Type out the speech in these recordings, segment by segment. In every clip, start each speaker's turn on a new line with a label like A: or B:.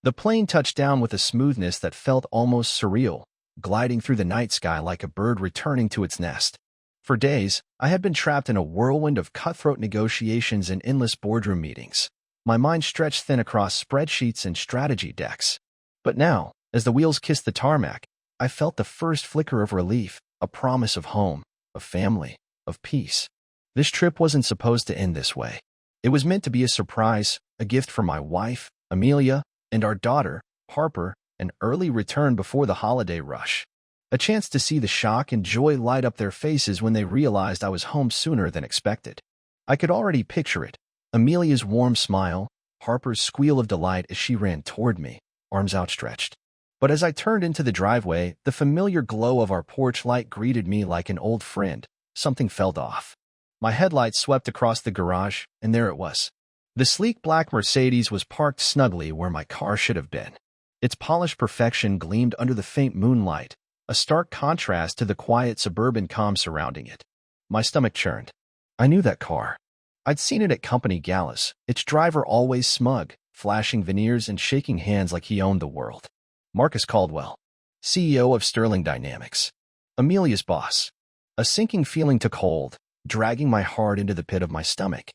A: The plane touched down with a smoothness that felt almost surreal, gliding through the night sky like a bird returning to its nest. For days, I had been trapped in a whirlwind of cutthroat negotiations and endless boardroom meetings. My mind stretched thin across spreadsheets and strategy decks. But now, as the wheels kissed the tarmac, I felt the first flicker of relief, a promise of home, of family, of peace. This trip wasn't supposed to end this way. It was meant to be a surprise, a gift for my wife, Amelia, and our daughter, Harper, an early return before the holiday rush. A chance to see the shock and joy light up their faces when they realized I was home sooner than expected. I could already picture it. Amelia's warm smile, Harper's squeal of delight as she ran toward me, arms outstretched. But as I turned into the driveway, the familiar glow of our porch light greeted me like an old friend. Something felt off. My headlights swept across the garage, and there it was. The sleek black Mercedes was parked snugly where my car should have been. Its polished perfection gleamed under the faint moonlight, a stark contrast to the quiet suburban calm surrounding it. My stomach churned. I knew that car. I'd seen it at company galas, its driver always smug, flashing veneers and shaking hands like he owned the world. Marcus Caldwell, CEO of Sterling Dynamics. Amelia's boss. A sinking feeling took hold, dragging my heart into the pit of my stomach.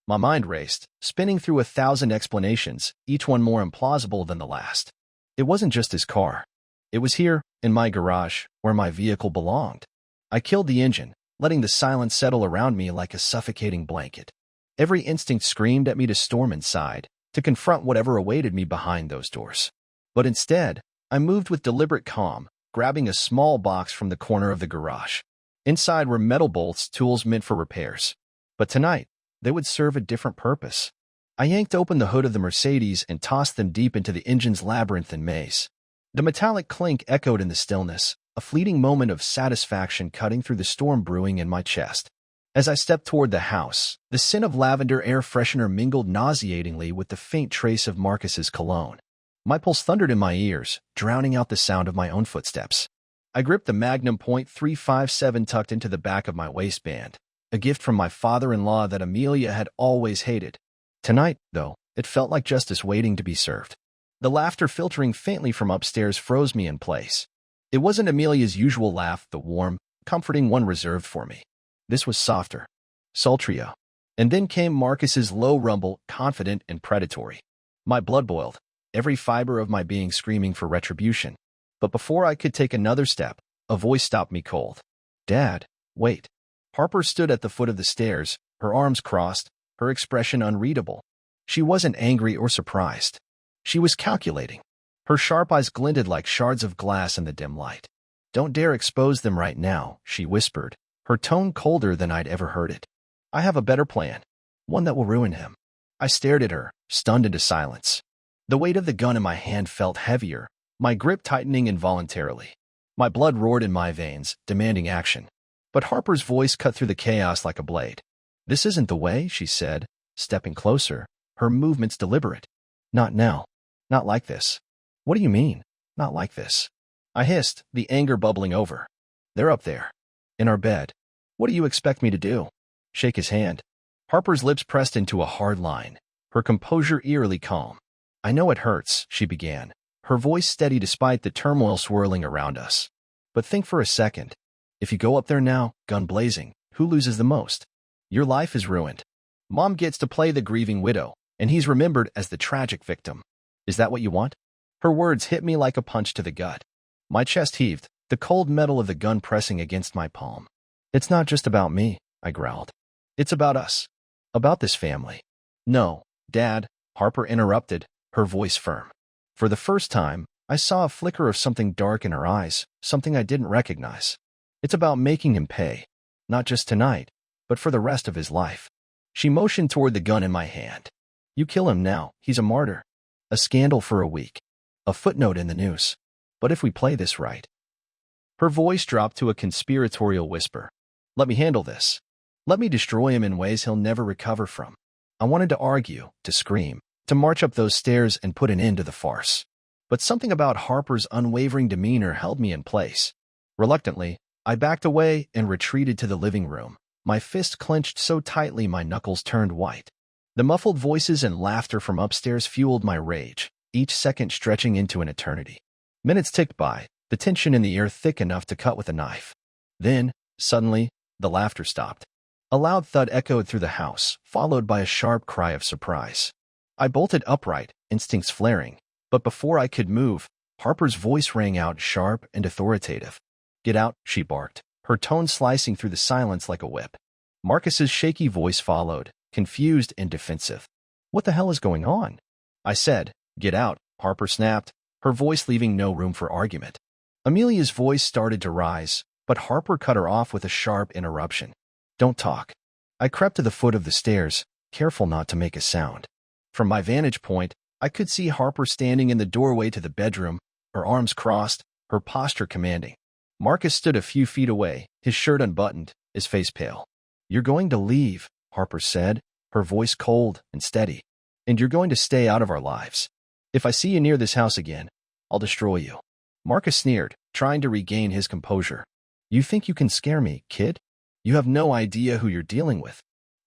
A: My mind raced, spinning through 1,000 explanations, each one more implausible than the last. It wasn't just his car. It was here, in my garage, where my vehicle belonged. I killed the engine, letting the silence settle around me like a suffocating blanket. Every instinct screamed at me to storm inside, to confront whatever awaited me behind those doors. But instead, I moved with deliberate calm, grabbing a small box from the corner of the garage. Inside were metal bolts, tools meant for repairs. But tonight, they would serve a different purpose. I yanked open the hood of the Mercedes and tossed them deep into the engine's labyrinthine maze. The metallic clink echoed in the stillness, a fleeting moment of satisfaction cutting through the storm brewing in my chest. As I stepped toward the house, the scent of lavender air freshener mingled nauseatingly with the faint trace of Marcus's cologne. My pulse thundered in my ears, drowning out the sound of my own footsteps. I gripped the Magnum .357 tucked into the back of my waistband, a gift from my father-in-law that Amelia had always hated. Tonight, though, it felt like justice waiting to be served. The laughter filtering faintly from upstairs froze me in place. It wasn't Amelia's usual laugh, the warm, comforting one reserved for me. This was softer, sultrier. And then came Marcus's low rumble, confident and predatory. My blood boiled, every fiber of my being screaming for retribution. But before I could take another step, a voice stopped me cold. "Dad, wait." Harper stood at the foot of the stairs, her arms crossed, her expression unreadable. She wasn't angry or surprised. She was calculating. Her sharp eyes glinted like shards of glass in the dim light. "Don't dare expose them right now," she whispered, her tone colder than I'd ever heard it. "I have a better plan, one that will ruin him." I stared at her, stunned into silence. The weight of the gun in my hand felt heavier, my grip tightening involuntarily. My blood roared in my veins, demanding action. But Harper's voice cut through the chaos like a blade. "This isn't the way," she said, stepping closer, her movements deliberate. "Not now. Not like this." "What do you mean, not like this?" I hissed, the anger bubbling over. "They're up there, in our bed. What do you expect me to do? Shake his hand?" Harper's lips pressed into a hard line, her composure eerily calm. "I know it hurts," she began, her voice steady despite the turmoil swirling around us. "But think for a second. If you go up there now, gun blazing, who loses the most? Your life is ruined. Mom gets to play the grieving widow, and he's remembered as the tragic victim. Is that what you want?" Her words hit me like a punch to the gut. My chest heaved, the cold metal of the gun pressing against my palm. "It's not just about me," I growled. "It's about us. About this family." "No, Dad," Harper interrupted, her voice firm. For the first time, I saw a flicker of something dark in her eyes, something I didn't recognize. "It's about making him pay. Not just tonight, but for the rest of his life." She motioned toward the gun in my hand. "You kill him now, he's a martyr. A scandal for a week. A footnote in the news. But if we play this right..." Her voice dropped to a conspiratorial whisper. "Let me handle this. Let me destroy him in ways he'll never recover from." I wanted to argue, to scream, to march up those stairs and put an end to the farce. But something about Harper's unwavering demeanor held me in place. Reluctantly, I backed away and retreated to the living room, my fist clenched so tightly my knuckles turned white. The muffled voices and laughter from upstairs fueled my rage, each second stretching into an eternity. Minutes ticked by, the tension in the air thick enough to cut with a knife. Then, suddenly, the laughter stopped. A loud thud echoed through the house, followed by a sharp cry of surprise. I bolted upright, instincts flaring, but before I could move, Harper's voice rang out sharp and authoritative. "Get out," she barked, her tone slicing through the silence like a whip. Marcus's shaky voice followed, confused and defensive. "What the hell is going on?" I said. "Get out," Harper snapped, her voice leaving no room for argument. Amelia's voice started to rise, but Harper cut her off with a sharp interruption. "Don't talk." I crept to the foot of the stairs, careful not to make a sound. From my vantage point, I could see Harper standing in the doorway to the bedroom, her arms crossed, her posture commanding. Marcus stood a few feet away, his shirt unbuttoned, his face pale. "You're going to leave," Harper said, her voice cold and steady. "And you're going to stay out of our lives. If I see you near this house again, I'll destroy you." Marcus sneered, trying to regain his composure. "You think you can scare me, kid? You have no idea who you're dealing with."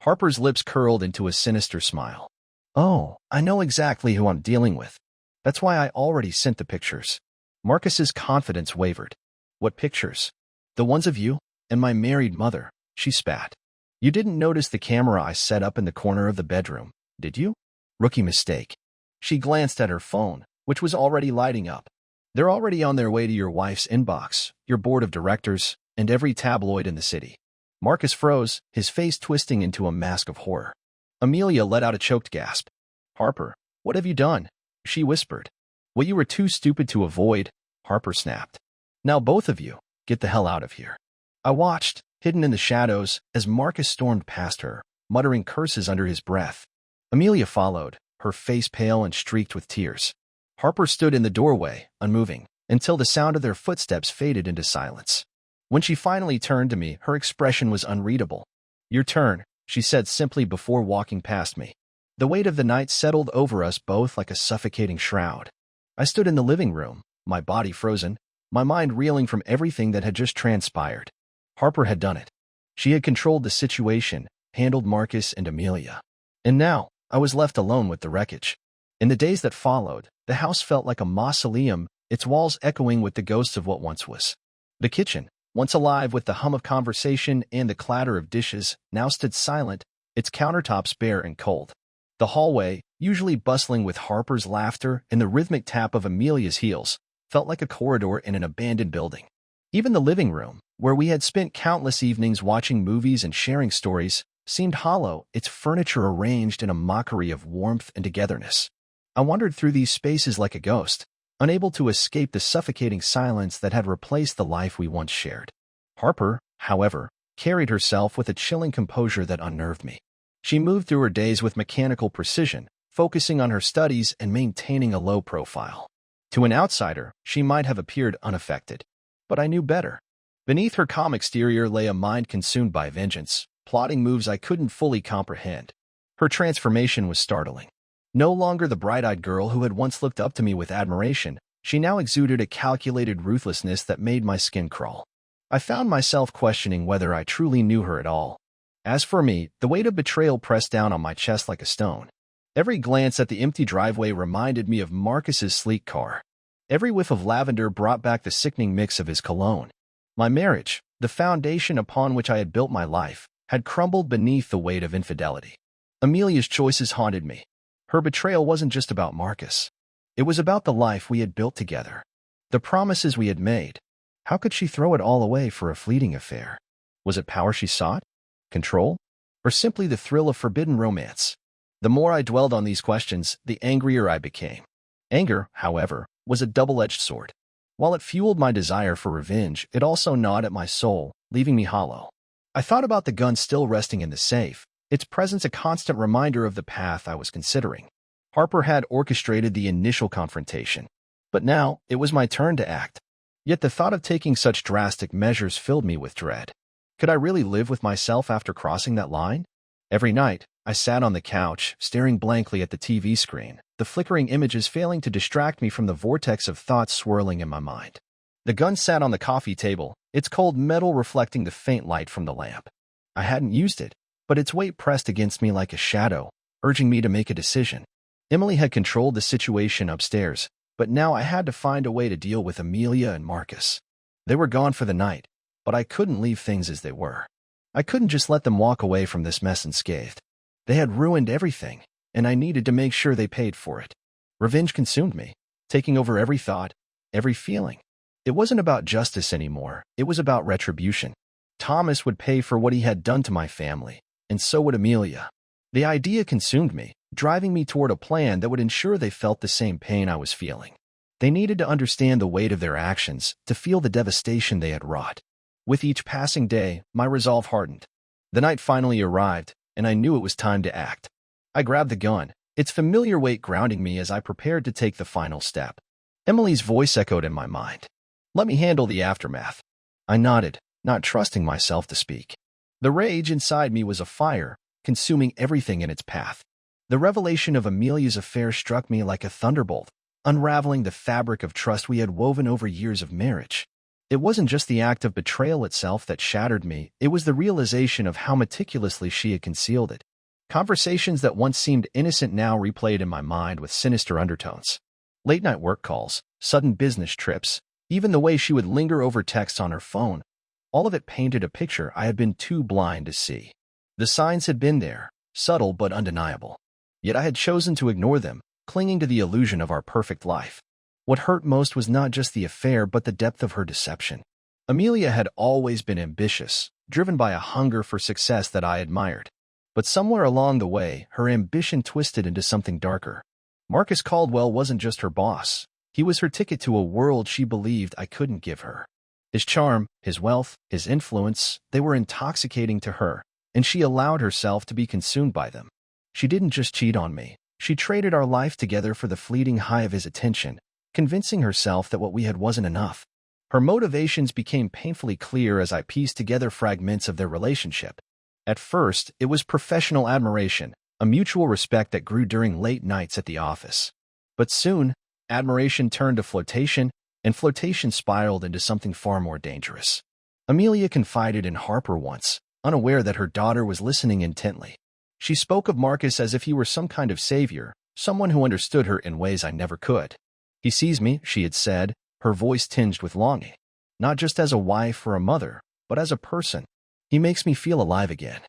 A: Harper's lips curled into a sinister smile. "Oh, I know exactly who I'm dealing with. That's why I already sent the pictures." Marcus's confidence wavered. "What pictures?" "The ones of you and my married mother," she spat. "You didn't notice the camera I set up in the corner of the bedroom, did you?" "Rookie mistake." She glanced at her phone, which was already lighting up. "They're already on their way to your wife's inbox, your board of directors, and every tabloid in the city." Marcus froze, his face twisting into a mask of horror. Amelia let out a choked gasp. "Harper, what have you done?" she whispered. "What you were too stupid to avoid," Harper snapped. "Now both of you, get the hell out of here." I watched, hidden in the shadows, as Marcus stormed past her, muttering curses under his breath. Amelia followed, her face pale and streaked with tears. Harper stood in the doorway, unmoving, until the sound of their footsteps faded into silence. When she finally turned to me, her expression was unreadable. "Your turn," she said simply before walking past me. The weight of the night settled over us both like a suffocating shroud. I stood in the living room, my body frozen, my mind reeling from everything that had just transpired. Harper had done it. She had controlled the situation, handled Marcus and Amelia. And now, I was left alone with the wreckage. In the days that followed, the house felt like a mausoleum, its walls echoing with the ghosts of what once was. The kitchen, once alive with the hum of conversation and the clatter of dishes, now stood silent, its countertops bare and cold. The hallway, usually bustling with Harper's laughter and the rhythmic tap of Amelia's heels, felt like a corridor in an abandoned building. Even the living room, where we had spent countless evenings watching movies and sharing stories, seemed hollow, its furniture arranged in a mockery of warmth and togetherness. I wandered through these spaces like a ghost, unable to escape the suffocating silence that had replaced the life we once shared. Harper, however, carried herself with a chilling composure that unnerved me. She moved through her days with mechanical precision, focusing on her studies and maintaining a low profile. To an outsider, she might have appeared unaffected. But I knew better. Beneath her calm exterior lay a mind consumed by vengeance, plotting moves I couldn't fully comprehend. Her transformation was startling. No longer the bright-eyed girl who had once looked up to me with admiration, she now exuded a calculated ruthlessness that made my skin crawl. I found myself questioning whether I truly knew her at all. As for me, the weight of betrayal pressed down on my chest like a stone. Every glance at the empty driveway reminded me of Marcus's sleek car. Every whiff of lavender brought back the sickening mix of his cologne. My marriage, the foundation upon which I had built my life, had crumbled beneath the weight of infidelity. Amelia's choices haunted me. Her betrayal wasn't just about Marcus. It was about the life we had built together, the promises we had made. How could she throw it all away for a fleeting affair? Was it power she sought? Control? Or simply the thrill of forbidden romance? The more I dwelled on these questions, the angrier I became. Anger, however, was a double-edged sword. While it fueled my desire for revenge, it also gnawed at my soul, leaving me hollow. I thought about the gun still resting in the safe, its presence a constant reminder of the path I was considering. Harper had orchestrated the initial confrontation. But now, it was my turn to act. Yet the thought of taking such drastic measures filled me with dread. Could I really live with myself after crossing that line? Every night, I sat on the couch, staring blankly at the TV screen, the flickering images failing to distract me from the vortex of thoughts swirling in my mind. The gun sat on the coffee table, its cold metal reflecting the faint light from the lamp. I hadn't used it, but its weight pressed against me like a shadow, urging me to make a decision. Emily had controlled the situation upstairs, but now I had to find a way to deal with Amelia and Marcus. They were gone for the night, but I couldn't leave things as they were. I couldn't just let them walk away from this mess unscathed. They had ruined everything, and I needed to make sure they paid for it. Revenge consumed me, taking over every thought, every feeling. It wasn't about justice anymore, it was about retribution. Thomas would pay for what he had done to my family, and so would Amelia. The idea consumed me, driving me toward a plan that would ensure they felt the same pain I was feeling. They needed to understand the weight of their actions, to feel the devastation they had wrought. With each passing day, my resolve hardened. The night finally arrived, and I knew it was time to act. I grabbed the gun, its familiar weight grounding me as I prepared to take the final step. Emily's voice echoed in my mind. "Let me handle the aftermath." I nodded, not trusting myself to speak. The rage inside me was a fire, consuming everything in its path. The revelation of Amelia's affair struck me like a thunderbolt, unraveling the fabric of trust we had woven over years of marriage. It wasn't just the act of betrayal itself that shattered me, it was the realization of how meticulously she had concealed it. Conversations that once seemed innocent now replayed in my mind with sinister undertones. Late-night work calls, sudden business trips, even the way she would linger over texts on her phone, all of it painted a picture I had been too blind to see. The signs had been there, subtle but undeniable. Yet I had chosen to ignore them, clinging to the illusion of our perfect life. What hurt most was not just the affair but the depth of her deception. Amelia had always been ambitious, driven by a hunger for success that I admired. But somewhere along the way, her ambition twisted into something darker. Marcus Caldwell wasn't just her boss. He was her ticket to a world she believed I couldn't give her. His charm, his wealth, his influence, they were intoxicating to her, and she allowed herself to be consumed by them. She didn't just cheat on me. She traded our life together for the fleeting high of his attention, convincing herself that what we had wasn't enough. Her motivations became painfully clear as I pieced together fragments of their relationship. At first, it was professional admiration, a mutual respect that grew during late nights at the office. But soon, admiration turned to flirtation, and flirtation spiraled into something far more dangerous. Amelia confided in Harper once, unaware that her daughter was listening intently. She spoke of Marcus as if he were some kind of savior, someone who understood her in ways I never could. "He sees me," she had said, her voice tinged with longing. "Not just as a wife or a mother, but as a person. He makes me feel alive again."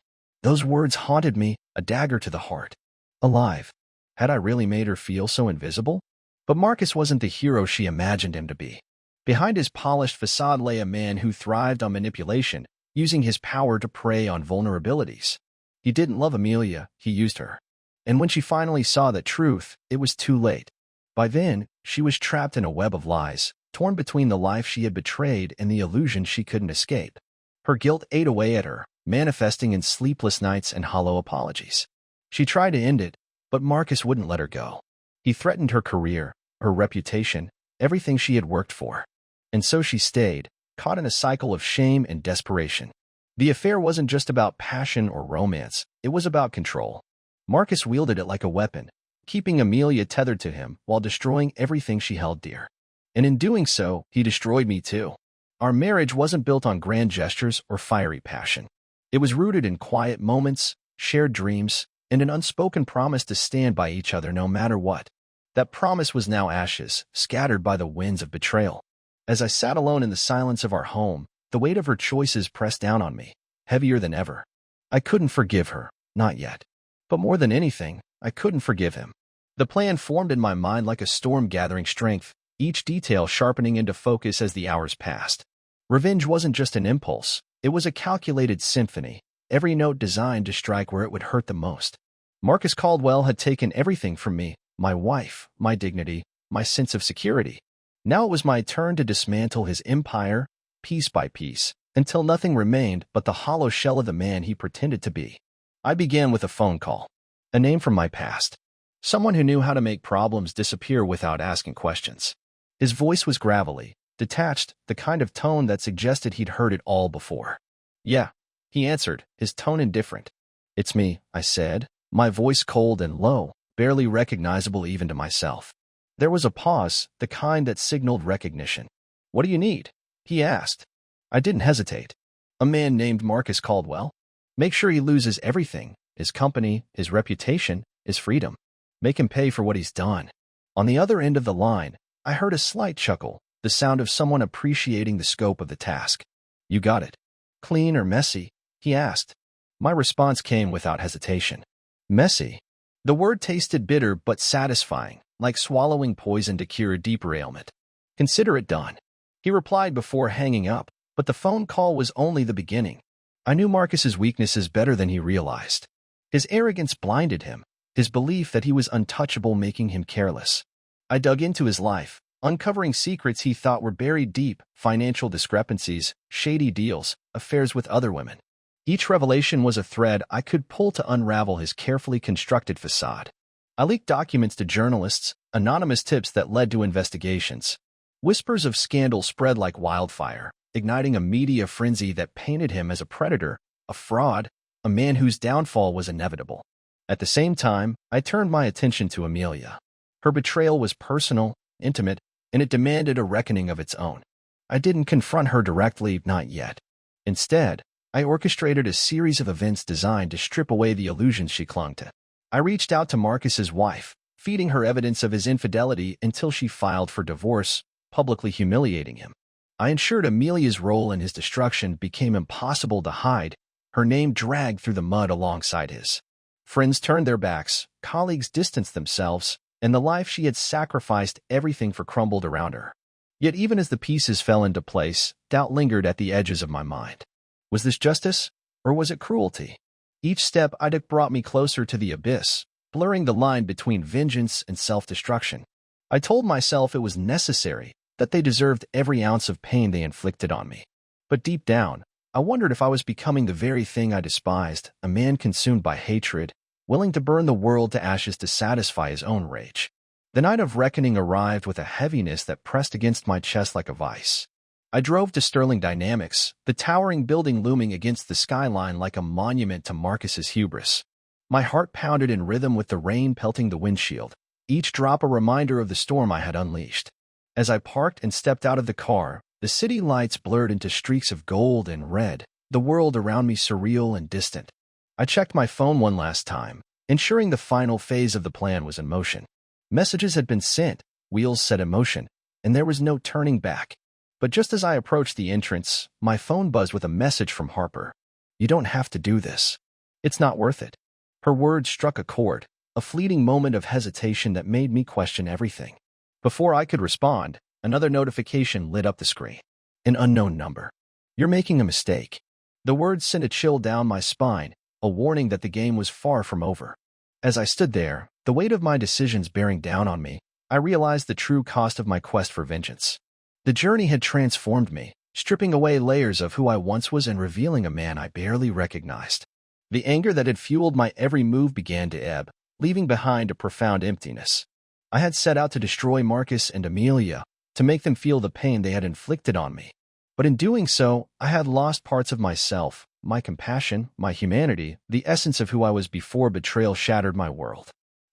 A: Those words haunted me, a dagger to the heart. Alive. Had I really made her feel so invisible? But Marcus wasn't the hero she imagined him to be. Behind his polished facade lay a man who thrived on manipulation, using his power to prey on vulnerabilities. He didn't love Amelia, he used her. And when she finally saw the truth, it was too late. By then, she was trapped in a web of lies, torn between the life she had betrayed and the illusion she couldn't escape. Her guilt ate away at her, manifesting in sleepless nights and hollow apologies. She tried to end it, but Marcus wouldn't let her go. He threatened her career, her reputation, everything she had worked for. And so she stayed, caught in a cycle of shame and desperation. The affair wasn't just about passion or romance, it was about control. Marcus wielded it like a weapon, keeping Amelia tethered to him while destroying everything she held dear. And in doing so, he destroyed me too. Our marriage wasn't built on grand gestures or fiery passion. It was rooted in quiet moments, shared dreams, and an unspoken promise to stand by each other no matter what. That promise was now ashes, scattered by the winds of betrayal. As I sat alone in the silence of our home, the weight of her choices pressed down on me, heavier than ever. I couldn't forgive her, not yet. But more than anything, I couldn't forgive him. The plan formed in my mind like a storm gathering strength, each detail sharpening into focus as the hours passed. Revenge wasn't just an impulse, it was a calculated symphony, every note designed to strike where it would hurt the most. Marcus Caldwell had taken everything from me, my wife, my dignity, my sense of security. Now it was my turn to dismantle his empire, piece by piece, until nothing remained but the hollow shell of the man he pretended to be. I began with a phone call, a name from my past, someone who knew how to make problems disappear without asking questions. His voice was gravelly, detached, the kind of tone that suggested he'd heard it all before. "Yeah," he answered, his tone indifferent. "It's me," I said, my voice cold and low, barely recognizable even to myself. There was a pause, the kind that signaled recognition. "What do you need?" he asked. I didn't hesitate. "A man named Marcus Caldwell. Make sure he loses everything, his company, his reputation, his freedom." Make him pay for what he's done. On the other end of the line, I heard a slight chuckle, the sound of someone appreciating the scope of the task. You got it. Clean or messy? He asked. My response came without hesitation. Messy. The word tasted bitter but satisfying, like swallowing poison to cure a deeper ailment. Consider it done. He replied before hanging up, but the phone call was only the beginning. I knew Marcus's weaknesses better than he realized. His arrogance blinded him, his belief that he was untouchable making him careless. I dug into his life, uncovering secrets he thought were buried deep, financial discrepancies, shady deals, affairs with other women. Each revelation was a thread I could pull to unravel his carefully constructed facade. I leaked documents to journalists, anonymous tips that led to investigations. Whispers of scandal spread like wildfire, igniting a media frenzy that painted him as a predator, a fraud, a man whose downfall was inevitable. At the same time, I turned my attention to Amelia. Her betrayal was personal, intimate, and it demanded a reckoning of its own. I didn't confront her directly, not yet. Instead, I orchestrated a series of events designed to strip away the illusions she clung to. I reached out to Marcus's wife, feeding her evidence of his infidelity until she filed for divorce, publicly humiliating him. I ensured Amelia's role in his destruction became impossible to hide, her name dragged through the mud alongside his. Friends turned their backs, colleagues distanced themselves, and the life she had sacrificed everything for crumbled around her. Yet even as the pieces fell into place, doubt lingered at the edges of my mind. Was this justice, or was it cruelty? Each step I took brought me closer to the abyss, blurring the line between vengeance and self-destruction. I told myself it was necessary, that they deserved every ounce of pain they inflicted on me. But deep down, I wondered if I was becoming the very thing I despised, a man consumed by hatred, willing to burn the world to ashes to satisfy his own rage. The night of reckoning arrived with a heaviness that pressed against my chest like a vice. I drove to Sterling Dynamics, the towering building looming against the skyline like a monument to Marcus's hubris. My heart pounded in rhythm with the rain pelting the windshield, each drop a reminder of the storm I had unleashed. As I parked and stepped out of the car, the city lights blurred into streaks of gold and red, the world around me surreal and distant. I checked my phone one last time, ensuring the final phase of the plan was in motion. Messages had been sent, wheels set in motion, and there was no turning back. But just as I approached the entrance, my phone buzzed with a message from Harper. You don't have to do this. It's not worth it. Her words struck a chord, a fleeting moment of hesitation that made me question everything. Before I could respond, another notification lit up the screen. An unknown number. You're making a mistake. The words sent a chill down my spine, a warning that the game was far from over. As I stood there, the weight of my decisions bearing down on me, I realized the true cost of my quest for vengeance. The journey had transformed me, stripping away layers of who I once was and revealing a man I barely recognized. The anger that had fueled my every move began to ebb, leaving behind a profound emptiness. I had set out to destroy Marcus and Amelia, to make them feel the pain they had inflicted on me. But in doing so, I had lost parts of myself, my compassion, my humanity, the essence of who I was before betrayal shattered my world.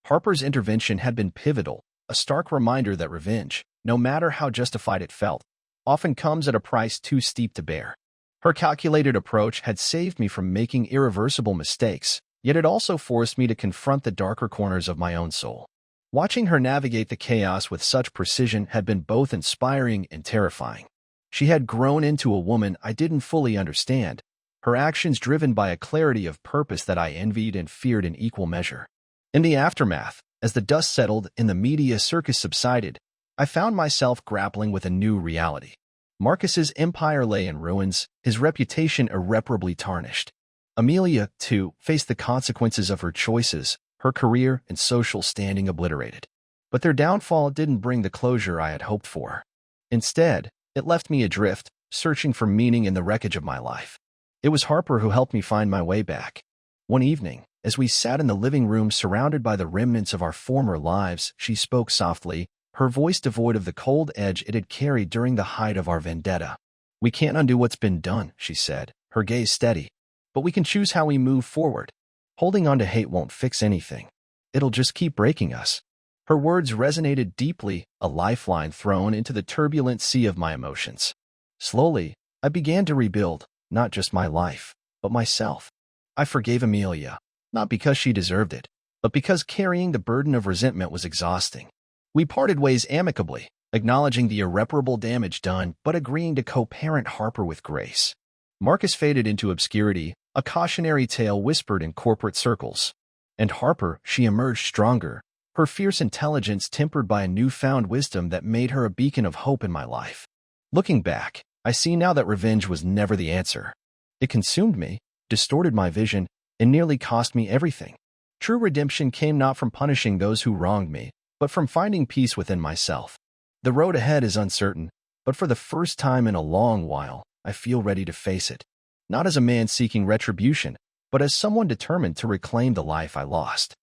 A: Harper's intervention had been pivotal, a stark reminder that revenge, no matter how justified it felt, often comes at a price too steep to bear. Her calculated approach had saved me from making irreversible mistakes, yet it also forced me to confront the darker corners of my own soul. Watching her navigate the chaos with such precision had been both inspiring and terrifying. She had grown into a woman I didn't fully understand, her actions driven by a clarity of purpose that I envied and feared in equal measure. In the aftermath, as the dust settled and the media circus subsided, I found myself grappling with a new reality. Marcus's empire lay in ruins, his reputation irreparably tarnished. Amelia, too, faced the consequences of her choices, her career and social standing obliterated. But their downfall didn't bring the closure I had hoped for. Instead, it left me adrift, searching for meaning in the wreckage of my life. It was Harper who helped me find my way back. One evening, as we sat in the living room surrounded by the remnants of our former lives, she spoke softly, her voice devoid of the cold edge it had carried during the height of our vendetta. We can't undo what's been done, she said, her gaze steady. But we can choose how we move forward. Holding on to hate won't fix anything. It'll just keep breaking us. Her words resonated deeply, a lifeline thrown into the turbulent sea of my emotions. Slowly, I began to rebuild, not just my life, but myself. I forgave Amelia, not because she deserved it, but because carrying the burden of resentment was exhausting. We parted ways amicably, acknowledging the irreparable damage done but agreeing to co-parent Harper with grace. Marcus faded into obscurity, a cautionary tale whispered in corporate circles. And Harper, she emerged stronger, her fierce intelligence tempered by a newfound wisdom that made her a beacon of hope in my life. Looking back, I see now that revenge was never the answer. It consumed me, distorted my vision, and nearly cost me everything. True redemption came not from punishing those who wronged me, but from finding peace within myself. The road ahead is uncertain, but for the first time in a long while, I feel ready to face it. Not as a man seeking retribution, but as someone determined to reclaim the life I lost.